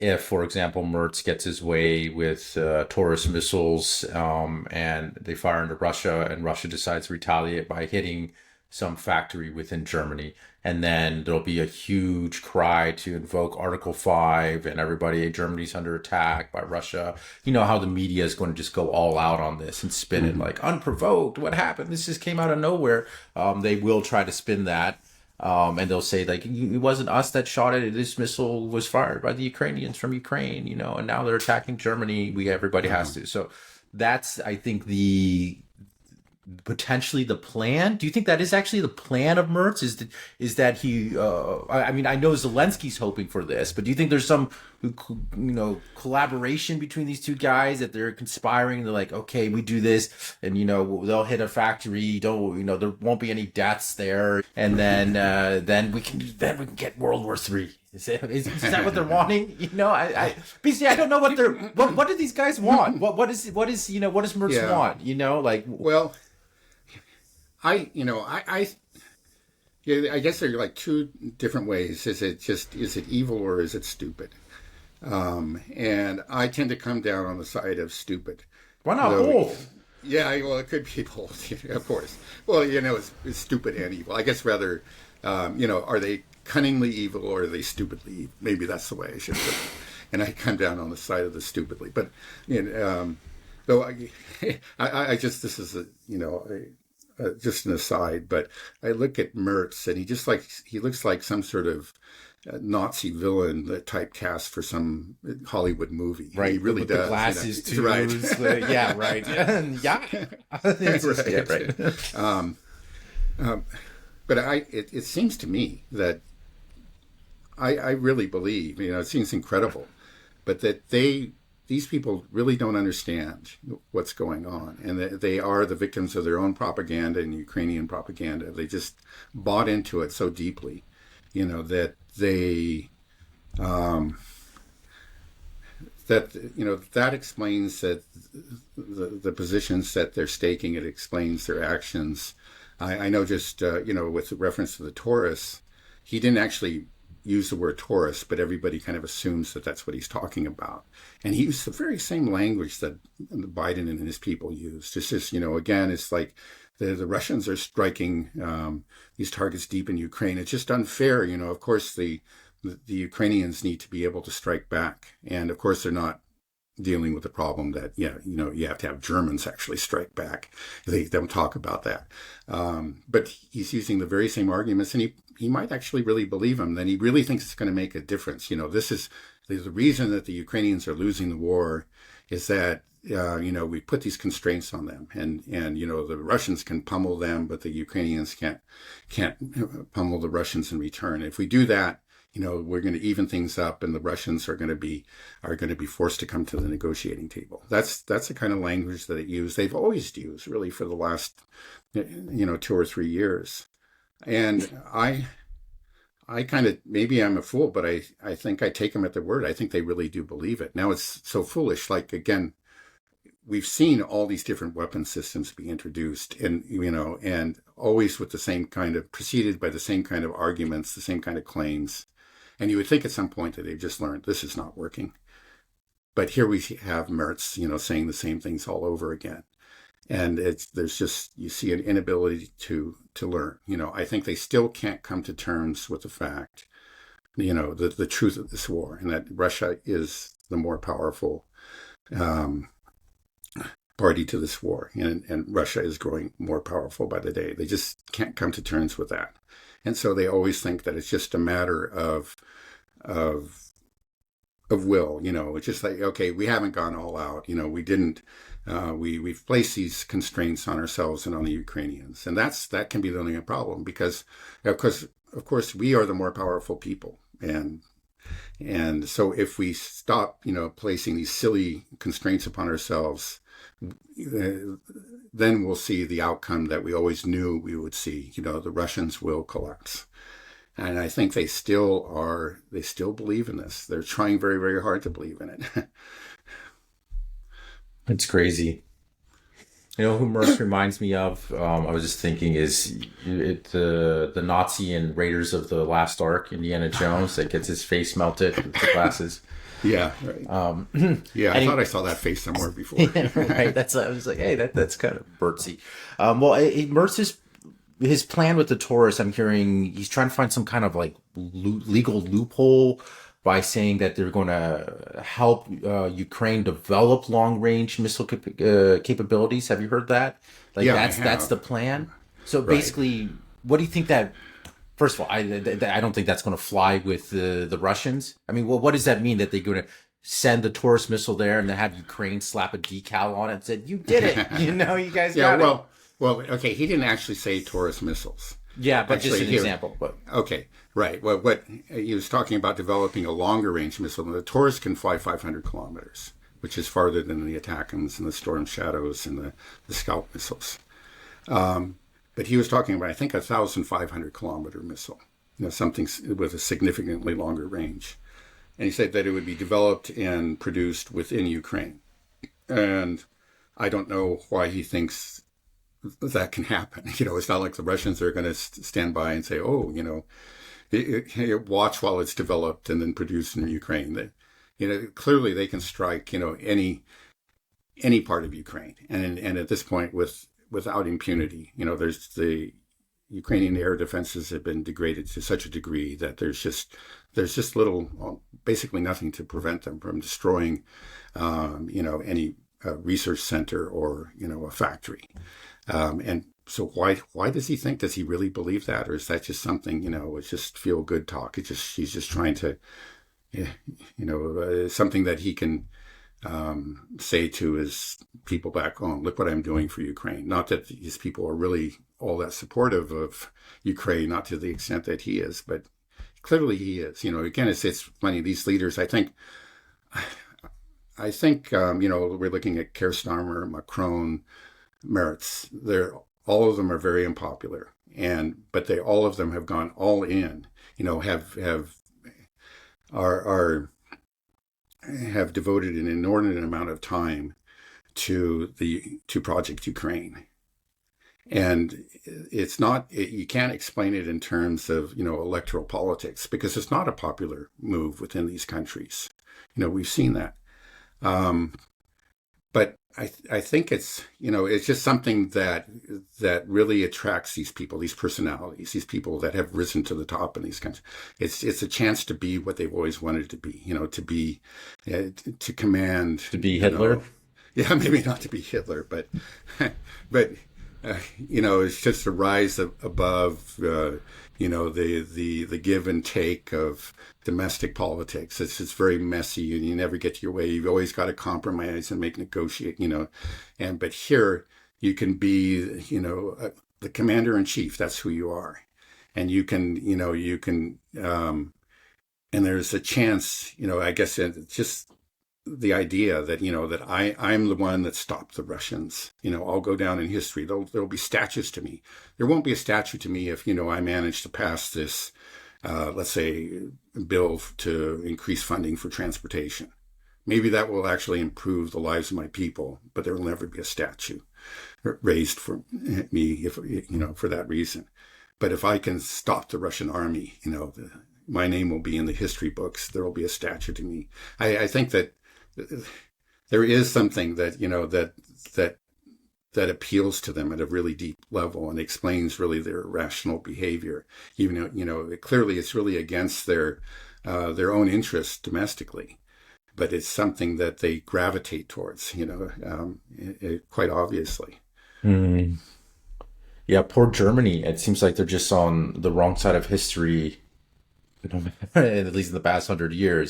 if, for example, Mertz gets his way with Taurus missiles, and they fire into Russia, and Russia decides to retaliate by hitting some factory within Germany. And then there'll be a huge cry to invoke Article 5, and everybody, Germany's under attack by Russia. You know how the media is going to just go all out on this and spin it Hmm. like unprovoked. What happened? This just came out of nowhere. They will try to spin that. And they'll say like it wasn't us that shot it. This missile was fired by the Ukrainians from Ukraine, and now they're attacking Germany. Everybody has Uh-huh. to. So that's, I think, the potentially the plan. Do you think that is actually the plan of Mertz? Is that he? I mean, I know Zelensky's hoping for this, but do you think there's some, collaboration between these two guys, that they're conspiring? They're like, okay, we do this, and they'll hit a factory. Don't there won't be any deaths there, and then we can get World War III. Is that what they're wanting? Basically, I don't know what do these guys want? What does Mertz Yeah. want? Like. Well, I yeah, I guess there are like two different ways. Is it evil or is it stupid? And I tend to come down on the side of stupid. Why not Though, both? yeah, well, it could be both, of course. Well, it's stupid and evil. I guess rather, are they cunningly evil or are they stupidly evil? Maybe that's the way I should put it. And I come down on the side of the stupidly. But, though I just, this is just an aside, but I look at Mertz and he looks like some sort of Nazi villain that typecast for some Hollywood movie. He Right, really with the does. glasses too. Right. Yeah, right. Yeah. Yeah, right. Right. But it seems to me that I really believe, it seems incredible, but that these people really don't understand what's going on, and that they are the victims of their own propaganda and Ukrainian propaganda. They just bought into it so deeply, that they that explains that the positions that they're staking. It explains their actions. I know just with reference to the Taurus, he didn't actually use the word Taurus, but everybody kind of assumes that that's what he's talking about. And he used the very same language that Biden and his people used. It's just, again, it's like the Russians are striking these targets deep in Ukraine. It's just unfair. Of course, the Ukrainians need to be able to strike back. And of course, they're not dealing with the problem that, you have to have Germans actually strike back. They don't talk about that. But he's using the very same arguments, and he might actually really believe them. Then he really thinks it's going to make a difference. This is the reason that the Ukrainians are losing the war is that, we put these constraints on them, and the Russians can pummel them, but the Ukrainians can't pummel the Russians in return. If we do that, we're going to even things up, and the Russians are going to be forced to come to the negotiating table. That's the kind of language that they've always used, really, for the last 2 or 3 years. And I kind of, maybe I'm a fool, but I think I take them at their word. I think they really do believe it. Now it's so foolish. Like, again, we've seen all these different weapon systems be introduced, and always with the same kind of, preceded by the same kind of arguments, the same kind of claims. And you would think at some point that they've just learned this is not working. But here we have Mertz, saying the same things all over again. And there's just, you see an inability to learn. I think they still can't come to terms with the fact, the truth of this war, and that Russia is the more powerful party to this war, and Russia is growing more powerful by the day. They just can't come to terms with that, and so they always think that it's just a matter of will. It's just like, okay, we haven't gone all out. We didn't. We've placed these constraints on ourselves and on the Ukrainians, and that can be the only problem, because of course we are the more powerful people, and so if we stop placing these silly constraints upon ourselves, then we'll see the outcome that we always knew we would see. The Russians will collapse. And I think they still believe in this. They're trying very, very hard to believe in it. It's crazy. You know who Mertz reminds me of? I was just thinking the Nazi in Raiders of the Lost Ark, Indiana Jones, that gets his face melted with the glasses. Yeah, right. Yeah, I And thought I he, saw that face somewhere before. yeah, right. I was like, hey, that's kind of Mertzy. Well, Mertz's his plan with the Taurus, I'm hearing he's trying to find some kind of like legal loophole by saying that they're going to help Ukraine develop long range missile capabilities. Have you heard that? Like Yeah, I that's the have. plan. So Right. basically, what do you think that? First of all, I don't think that's going to fly with the Russians. I mean, well, what does that mean that they're going to send the Taurus missile there and then have Ukraine slap a decal on it and said, "You did it. You know, you guys Yeah, got it." okay, he didn't actually say Taurus missiles. Yeah, but just Actually, an here, example. But okay, right. What he was talking about developing a longer range missile. The Taurus can fly 500 kilometers, which is farther than the ATACMS and the Storm Shadows and the Scout missiles. But he was talking about, I think, 1,500 kilometer missile, something with a significantly longer range. And he said that it would be developed and produced within Ukraine. And I don't know why he thinks that can happen. It's not like the Russians are going to stand by and say, oh, watch while it's developed and then produced in Ukraine. That, clearly they can strike, any part of Ukraine. And at this point, without impunity, there's the Ukrainian air defenses have been degraded to such a degree that there's just little, well, basically nothing to prevent them from destroying, any research center or a factory. And so why does he think? Does he really believe that, or is that just something? It's just feel good talk? He's just trying to, something that he can say to his people back home, look what I'm doing for Ukraine. Not that his people are really all that supportive of Ukraine, not to the extent that he is, but clearly he is. Again, it's funny. These leaders, I think, we're looking at Keir Starmer, Macron, Mertz. All of them are very unpopular, but all of them have gone all in. Are have devoted an inordinate amount of time to Project Ukraine. And it's not, you can't explain it in terms of, electoral politics, because it's not a popular move within these countries. We've seen that. But I think it's just something that really attracts these people, these personalities, these people that have risen to the top in these countries. It's a chance to be what they've always wanted to be, to be, to command, to be Hitler. yeah, maybe not to be Hitler, but but it's just a rise above the give and take of domestic politics. It's very messy, and you never get your way. You've always got to compromise and negotiate. But here you can be the commander in chief. That's who you are, and you can and there's a chance. I guess it's just the idea that that I'm the one that stopped the Russians. I'll go down in history. There'll be statues to me. There won't be a statue to me if I managed to pass this, let's say, bill to increase funding for transportation. Maybe that will actually improve the lives of my people, but there will never be a statue raised for me if for that reason. But if I can stop the Russian army, my name will be in the history books. There will be a statue to me. I think that there is something that that appeals to them at a really deep level and explains really their irrational behavior. Even though clearly it's really against their own interests domestically, but it's something that they gravitate towards. Quite obviously. Hmm. Yeah, poor Germany. It seems like they're just on the wrong side of history, at least in the past 100 years.